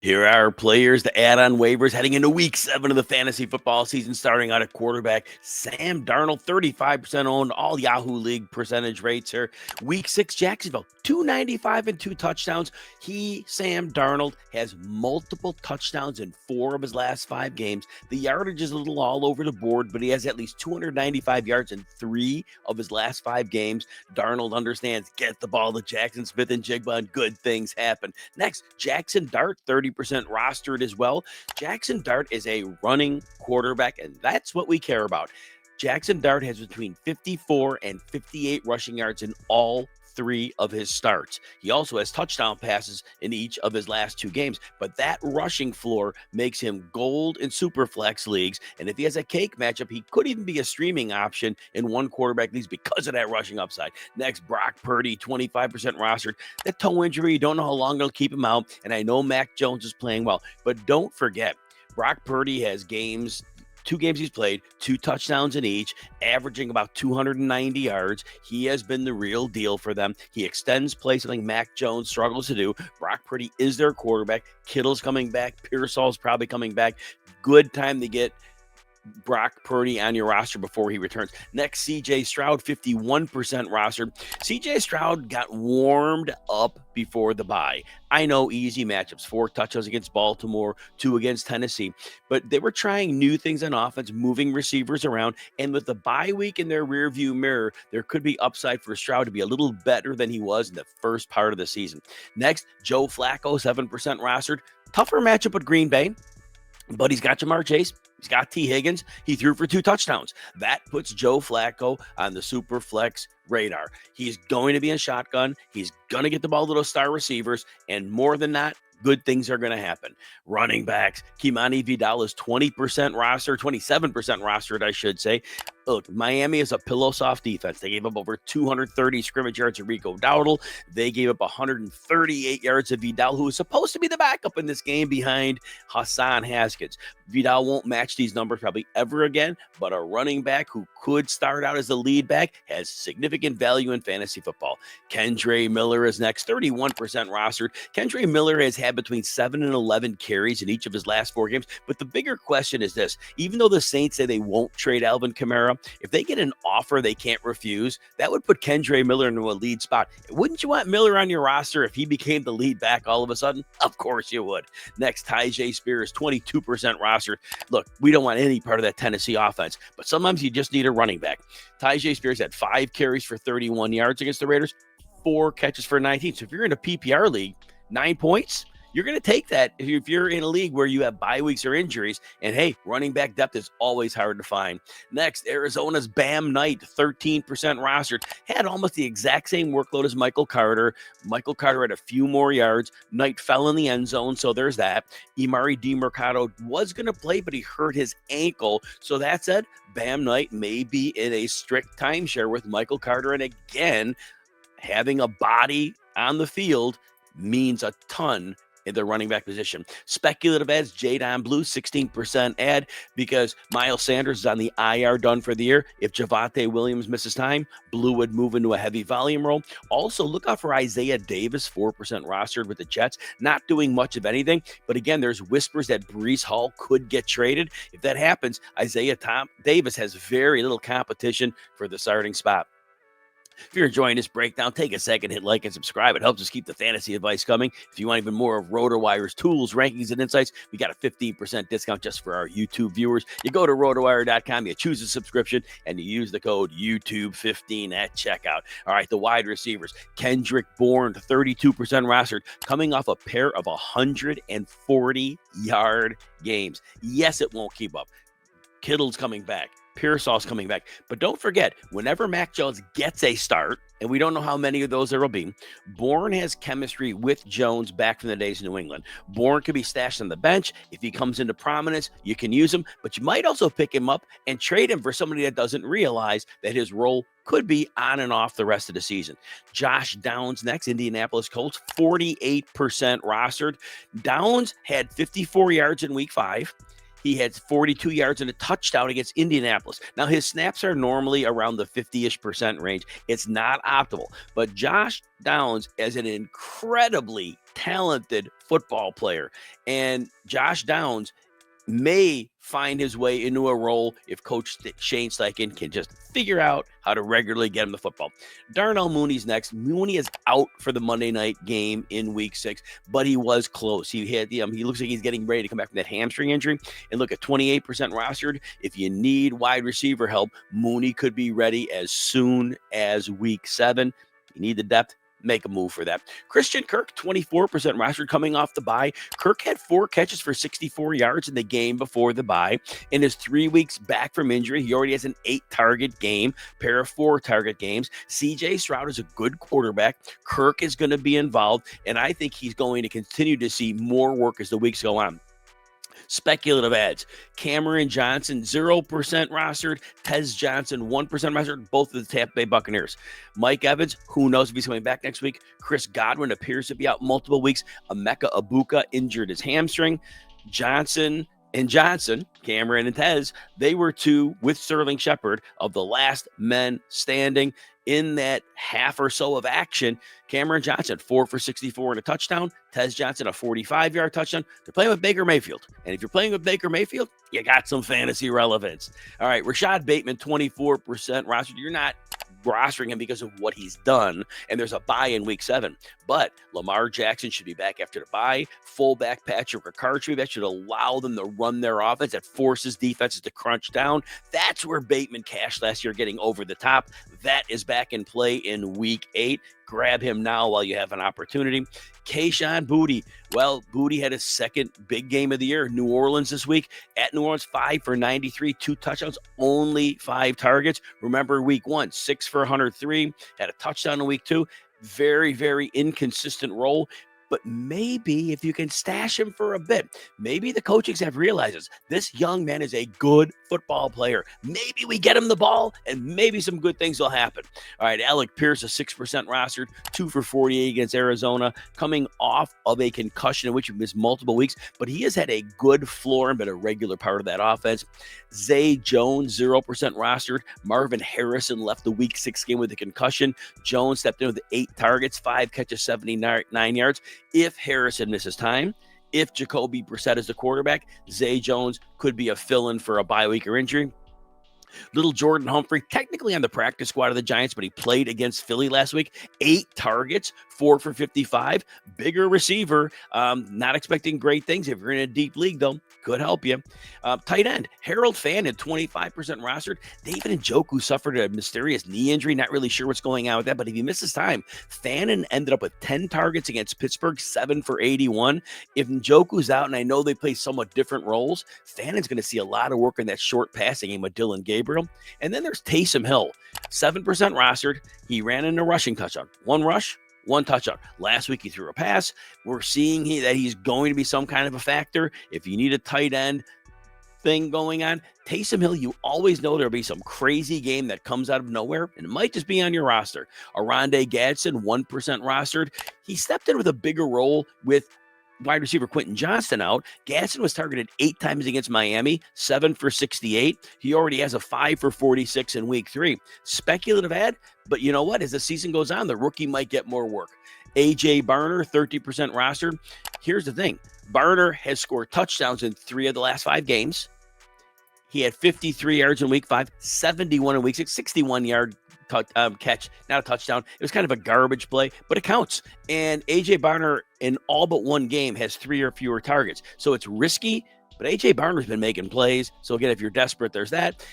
Here are players to add on waivers heading into week 7 of the fantasy football season. Starting out at quarterback, Sam Darnold, 35% owned, all Yahoo League percentage rates here. Week 6, Jacksonville, 295 and 2 touchdowns. Sam Darnold, has multiple touchdowns in 4 of his last 5 games. The yardage is a little all over the board, but he has at least 295 yards in 3 of his last 5 games. Darnold understands, get the ball to Jackson Smith and Jigba and good things happen. Next, Jackson Dart, 30% rostered as well. Jackson Dart is a running quarterback, and that's what we care about. Jackson Dart has between 54 and 58 rushing yards in all 3 of his starts. He also has touchdown passes in each of his last 2 games, but that rushing floor makes him gold in super flex leagues. And if he has a cake matchup, he could even be a streaming option in one quarterback leagues because of that rushing upside. Next, Brock Purdy, 25% rostered. That toe injury, you don't know how long it'll keep him out. And I know Mac Jones is playing well, but don't forget, Brock Purdy has 2 games he's played, 2 touchdowns in each, averaging about 290 yards. He has been the real deal for them. He extends play, something Mac Jones struggles to do. Brock Purdy is their quarterback. Kittle's coming back. Pearsall's probably coming back. Good time to get Brock Purdy on your roster before he returns. Next, CJ Stroud, 51% rostered. CJ Stroud got warmed up before the bye. I know, easy matchups, 4 touchdowns against Baltimore, 2 against Tennessee, but they were trying new things on offense, moving receivers around, and with the bye week in their rearview mirror, there could be upside for Stroud to be a little better than he was in the first part of the season. Next, Joe Flacco, 7% rostered. Tougher matchup with Green Bay, but he's got Jamar Chase. He's got T. Higgins. He threw for 2 touchdowns. That puts Joe Flacco on the super flex radar. He's going to be in shotgun. He's going to get the ball to those star receivers. And more than that, good things are going to happen. Running backs, Kimani Vidal is 20% rostered, 27% rostered, I should say. Look, Miami is a pillow soft defense. They gave up over 230 scrimmage yards to Rico Dowdle. They gave up 138 yards to Vidal, who is supposed to be the backup in this game behind Hassan Haskins. Vidal won't match these numbers probably ever again, but a running back who could start out as the lead back has significant value in fantasy football. Kendre Miller is next, 31% rostered. Kendre Miller has had between 7 and 11 carries in each of his last 4 games, but the bigger question is this. Even though the Saints say they won't trade Alvin Kamara, if they get an offer they can't refuse, that would put Kendre Miller into a lead spot. Wouldn't you want Miller on your roster if he became the lead back all of a sudden? Of course you would. Next, Tyjae Spears, 22% rostered. Look, we don't want any part of that Tennessee offense, but sometimes you just need a running back. Tyjae Spears had 5 carries for 31 yards against the Raiders, 4 catches for 19. So if you're in a PPR league, 9 points, you're going to take that if you're in a league where you have bye weeks or injuries. And hey, running back depth is always hard to find. Next, Arizona's Bam Knight, 13% rostered, had almost the exact same workload as Michael Carter. Michael Carter had a few more yards. Knight fell in the end zone, so there's that. Imari DiMercado was going to play, but he hurt his ankle. So that said, Bam Knight may be in a strict timeshare with Michael Carter. And again, having a body on the field means a ton in the running back position. Speculative ads, Jadon Blue, 16% ad because Miles Sanders is on the IR, done for the year. If Javonte Williams misses time, Blue would move into a heavy volume role. Also, look out for Isaiah Davis, 4% rostered with the Jets, not doing much of anything. But again, there's whispers that Breece Hall could get traded. If that happens, Davis has very little competition for the starting spot. If you're enjoying this breakdown, take a second, hit like and subscribe. It helps us keep the fantasy advice coming. If you want even more of RotoWire's tools, rankings, and insights, we got a 15% discount just for our YouTube viewers. You go to RotoWire.com, you choose a subscription, and you use the code YouTube15 at checkout. All right, the wide receivers. Kendrick Bourne, 32% rostered, coming off a pair of 140-yard games. Yes, it won't keep up. Kittle's coming back. Pearsall's coming back. But don't forget, whenever Mac Jones gets a start, and we don't know how many of those there will be, Bourne has chemistry with Jones back from the days in New England. Bourne could be stashed on the bench. If he comes into prominence, you can use him, but you might also pick him up and trade him for somebody that doesn't realize that his role could be on and off the rest of the season. Josh Downs next, Indianapolis Colts, 48% rostered. Downs had 54 yards in week 5. He had 42 yards and a touchdown against Indianapolis. Now, his snaps are normally around the 50-ish% range. It's not optimal, but Josh Downs is an incredibly talented football player, and Josh Downs may find his way into a role if Coach Shane Steichen can just figure out how to regularly get him the football. Darnell Mooney's next. Mooney is out for the Monday night game in Week 6, but he was close. He looks like he's getting ready to come back from that hamstring injury. And look, at 28% rostered, if you need wide receiver help, Mooney could be ready as soon as Week 7. You need the depth. Make a move for that. Christian Kirk, 24% rostered coming off the bye. Kirk had 4 catches for 64 yards in the game before the bye. In his 3 weeks back from injury, he already has an 8-target game, pair of 4-target games. CJ Stroud is a good quarterback. Kirk is going to be involved, and I think he's going to continue to see more work as the weeks go on. Speculative ads. Cameron Johnson, 0% rostered. Tez Johnson, 1% rostered. Both of the Tampa Bay Buccaneers. Mike Evans, who knows if he's coming back next week. Chris Godwin appears to be out multiple weeks. Emeka Egbuka injured his hamstring. Johnson, Cameron and Tez, they were 2 with Sterling Shepard of the last men standing in that half or so of action. Cameron Johnson, 4 for 64 and a touchdown. Tez Johnson, a 45-yard touchdown. They're playing with Baker Mayfield. And if you're playing with Baker Mayfield, you got some fantasy relevance. All right, Rashad Bateman, 24% rostered. You're not rostering him because of what he's done, and there's a bye in Week 7. But Lamar Jackson should be back after the bye. Fullback Patrick Ricard should be back. Should allow them to run their offense. That forces defenses to crunch down. That's where Bateman cashed last year, getting over the top. That is back in play in Week 8. Grab him now while you have an opportunity. Kayshon Boutte. Well, Boutte had his second big game of the year. New Orleans this week. At New Orleans, 5 for 93, 2 touchdowns, only 5 targets. Remember Week 1, 6 for 103, had a touchdown in Week 2. Very, very inconsistent role. But maybe if you can stash him for a bit, maybe the coaching staff realizes this young man is a good football player. Maybe we get him the ball and maybe some good things will happen. All right, Alec Pierce, a 6% rostered, 2 for 48 against Arizona, coming off of a concussion in which he missed multiple weeks, but he has had a good floor and been a regular part of that offense. Zay Jones, 0% rostered. Marvin Harrison left the Week 6 game with a concussion. Jones stepped in with 8 targets, 5 catches, 79 yards. If Harrison misses time, if Jacoby Brissett is the quarterback, Zay Jones could be a fill-in for a bye week or injury. Little Jordan Humphrey, technically on the practice squad of the Giants, but he played against Philly last week. 8 targets, 4 for 55. Bigger receiver. Not expecting great things. If you're in a deep league, though, could help you. Tight end, Harold Fannin, 25% rostered. David Njoku suffered a mysterious knee injury. Not really sure what's going on with that, but if he misses time, Fannin ended up with 10 targets against Pittsburgh, 7 for 81. If Njoku's out, and I know they play somewhat different roles, Fannin's going to see a lot of work in that short passing game with Dylan Gabriel. And then there's Taysom Hill, 7% rostered. He ran in a rushing touchdown. 1 rush, 1 touchdown. Last week he threw a pass. We're seeing that he's going to be some kind of a factor. If you need a tight end thing going on, Taysom Hill, you always know there'll be some crazy game that comes out of nowhere, and it might just be on your roster. Arondé Gadsden, 1% rostered. He stepped in with a bigger role with wide receiver Quentin Johnston out. Gadsden was targeted 8 times against Miami, 7 for 68. He already has a 5 for 46 in Week 3. Speculative ad, but you know what? As the season goes on, the rookie might get more work. A.J. Barner, 30% rostered. Here's the thing. Barner has scored touchdowns in 3 of the last 5 games. He had 53 yards in Week 5, 71 in Week 6, 61-yard catch, not a touchdown. It was kind of a garbage play, but it counts. And A.J. Barner in all but 1 game has 3 or fewer targets. So it's risky, but A.J. Barner's been making plays. So again, if you're desperate, there's that.